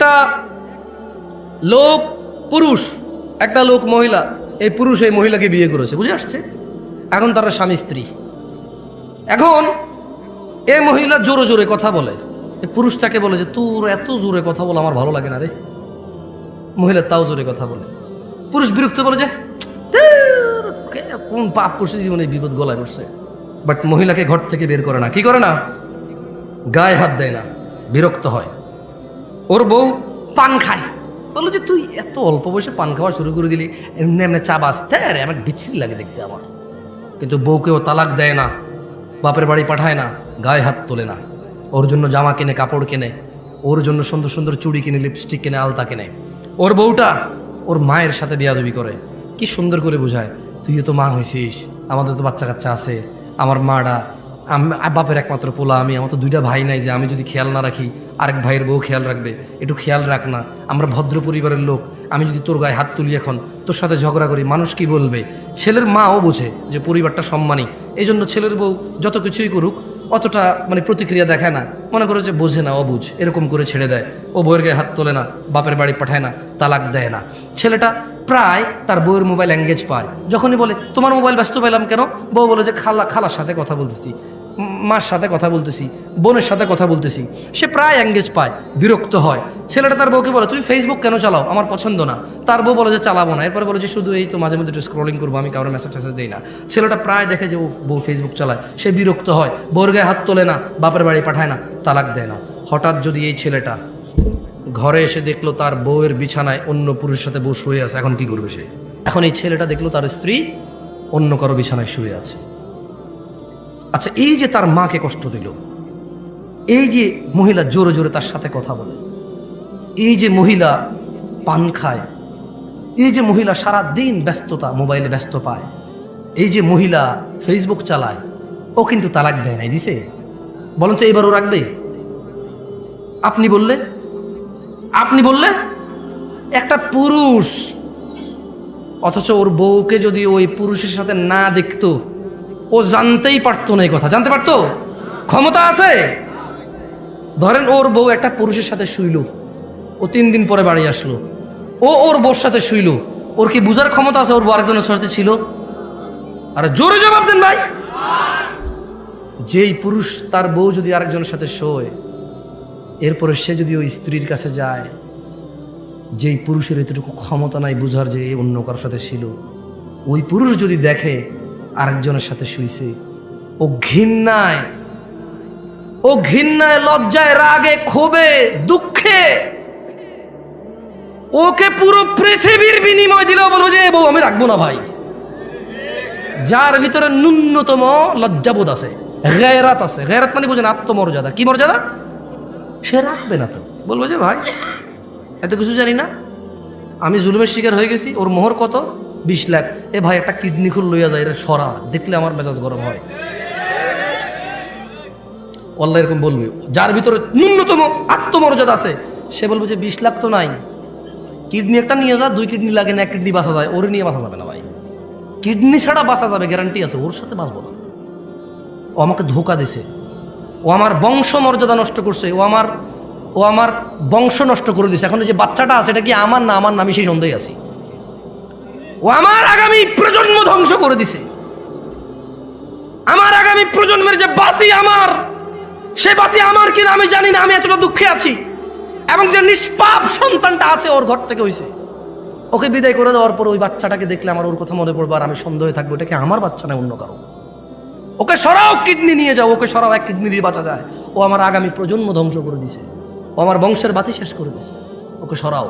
একটা লোক পুরুষ, একটা লোক মহিলা, এই পুরুষ এই মহিলাকে বিয়ে করেছে, বুঝে আসছে? এখন তারা স্বামী স্ত্রী। এখন এই মহিলা জোরে জোরে কথা বলে, এই পুরুষ তাকে বলে যে তোর এত জোরে কথা বলে আমার ভালো লাগে না রে। মহিলা তাও জোরে কথা বলে। পুরুষ বিরক্ত বলে যে কোন পাপ করছে জীবনে, বিপদ গলায় পড়ছে। বাট মহিলাকে ঘর থেকে বের করে না। কি করে না? গায়ে হাত দেয় না, বিরক্ত হয়। ওর বউ পান খায়, বললো যে তুই এত অল্প বয়সে পান খাওয়া শুরু করে দিলি, এমনি এমনি চা বাঁচতে আরে আমার বিচ্ছিরি লাগে দেখতে আমার। কিন্তু বউকেও তালাক দেয় না, বাপের বাড়ি পাঠায় না, গায়ে হাত তোলে না। ওর জন্য জামা কিনে, কাপড় কিনে, ওর জন্য সুন্দর সুন্দর চুড়ি কিনে, লিপস্টিক কিনে, আলতা কিনে। ওর বউটা ওর মায়ের সাথে বিয়াদবি করে। কি সুন্দর করে বোঝায়, তুইও তো মা হয়েছিস, আমাদের তো বাচ্চা কাচ্চা আছে, আমার মাটা বাপের একমাত্র পোলা আমি, আমার তো দুইটা ভাই নাই যে আমি যদি খেয়াল না রাখি আরেক ভাইয়ের বউ খেয়াল রাখবে, একটু খেয়াল রাখ না, আমরা ভদ্র পরিবারের লোক, আমি যদি তোর গায়ে হাত তুলি এখন, তোর সাথে ঝগড়া করি, মানুষ কি বলবে? ছেলের মাও বোঝে যে পরিবারটা সম্মানী, এই জন্য ছেলের বউ যত কিছুই করুক অতটা মানে প্রতিক্রিয়া দেখায় না, মনে করে যে বোঝে না, অবুঝ, এরকম করে ছেড়ে দেয়। ও বউয়ের গায়ে হাত তোলে না, বাপের বাড়ি পাঠায় না, তালাক দেয় না। ছেলেটা প্রায় তার বউয়ের মোবাইল এঙ্গেজ পায়। যখনই বলে তোমার মোবাইল ব্যস্ত পেলাম কেন, বউ বলে যে খালার সাথে কথা বলতেছি, মার সাথে কথা বলতেছি, বোনের সাথে কথা বলতেছি। সে প্রায় এঙ্গেজ পায়, বিরক্ত হয়। ছেলেটা তার বউকে বলে তুমি ফেসবুক কেন চালাও, আমার পছন্দ না। তার বউ বলে যে চালাবো না। এরপরে বলে যে শুধু এই তো মাঝে মধ্যে একটু স্ক্রলিং করবো, আমি কারোর মেসেজ টেসেজ দিই না। ছেলেটা প্রায় দেখে যে ও বউ ফেসবুক চালায়, সে বিরক্ত হয়, বউর গায়ে হাত তোলে না, বাপের বাড়ি পাঠায় না, তালাক দেয় না। হঠাৎ যদি এই ছেলেটা ঘরে এসে দেখলো তার বউয়ের বিছানায় অন্য পুরুষের সাথে বউ শুয়ে আছে, এখন কি করবে সে? এখন এই ছেলেটা দেখলো তার স্ত্রী অন্য কারো বিছানায় শুয়ে আছে। আচ্ছা, এই যে তার মাকে কষ্ট দিল, এই যে মহিলা জোরে জোরে তার সাথে কথা বলে, এই যে মহিলা পান খায়, এই যে মহিলা সারা দিন ব্যস্ততা, মোবাইলে ব্যস্ত পায়, এই যে মহিলা ফেসবুক চালায়, ও কিন্তু তালাক দেয় নাই, দিছে? বলেন তো এবার ও রাখবে? আপনি বললে একটা পুরুষ, অথচ ওর বউকে যদি ওই পুরুষের সাথে না দেখতো, ও জানতেই পারতো না। এই কথা জানতে পারতো? ক্ষমতা আছে? ধরেন ওর বউ একটা পুরুষের সাথে শুইল, ও 3 দিন পরে বাড়ি আসলো, ও ওর বউর সাথে শুইল, ওর কি বুঝার ক্ষমতা আছে ওর বউ আরেকজনের সাথে ছিল? আরে জোরে জবাব দেন ভাই। যেই পুরুষ তার বউ যদি আরেকজনের সাথে শোয়, এরপরে সে যদি ওই স্ত্রীর কাছে যায়, যেই পুরুষের এতটুকু ক্ষমতা নাই বুঝার যে অন্য কারোর সাথে ছিল, ওই পুরুষ যদি দেখে আরেকজনের সাথে শুইছে, ও ঘৃণায়, লজ্জায়, রাগে, ক্ষোভে, দুঃখে ওকে পুরো পৃথিবীর বিনিময় দিলেও বলবো যে বউ আমি রাখবো না ভাই। যার ভিতরে ন্যূনতম লজ্জাবোধ আছে, গায়রাত আছে, গায়রাত মানে বোঝেন আত্মমর্যাদা, কি মর্যাদা, সে রাখবে না। তো বলবো যে ভাই এত কিছু জানি না, আমি জুলুমের শিকার হয়ে গেছি, ওর মোহর কত? 20 লাখ। এ ভাই একটা কিডনি খুল লইয়া যায়, এটা সরা, দেখলে আমার মেজাজ গরম হয়। আল্লাহ এরকম বলবে। যার ভিতরে ন্যূনতম আত্মমর্যাদা আছে সে বলবে যে 20 লাখ তো নাই, কিডনি একটা নিয়ে যা, 2 কিডনি লাগে না, 1 কিডনি বাঁচা যায়, ওর নিয়ে বাঁচা যাবে না ভাই। কিডনি ছাড়া বাঁচা যাবে, গ্যারান্টি আছে, ওর সাথে বাঁচবো না। ও আমাকে ধোকা দিছে, ও আমার বংশ মর্যাদা নষ্ট করছে, ও আমার বংশ নষ্ট করে দিছে। এখন যে বাচ্চাটা আছে এটা কি আমার না আমার, আমি সেই সন্দেহে আছি। ও আমার আগামী প্রজন্ম ধ্বংস করে দিছে। আমার আগামী প্রজন্মের যে বাতি আমার, সে বাতি আমার কিনা আমি জানি না, আমি এতটা দুঃখে আছি। এবং যে নিষ্পাপ সন্তানটা আছে ওর ঘর থেকে হইছে, ওকে বিদায় করে দেওয়ার পর ওই বাচ্চাটাকে দেখলে আমার ওর কথা মনে পড়বে, আর আমি সন্দেহে থাকবো এটা কি আমার বাচ্চা না অন্য কারো। ওকে সরাও, কিডনি নিয়ে যাও, ওকে সরাও, 1 কিডনি দিয়ে বাঁচা যায়। ও আমার আগামী প্রজন্ম ধ্বংস করে দিছে, ও আমার বংশের বাতি শেষ করে দিছে, ওকে সরাও।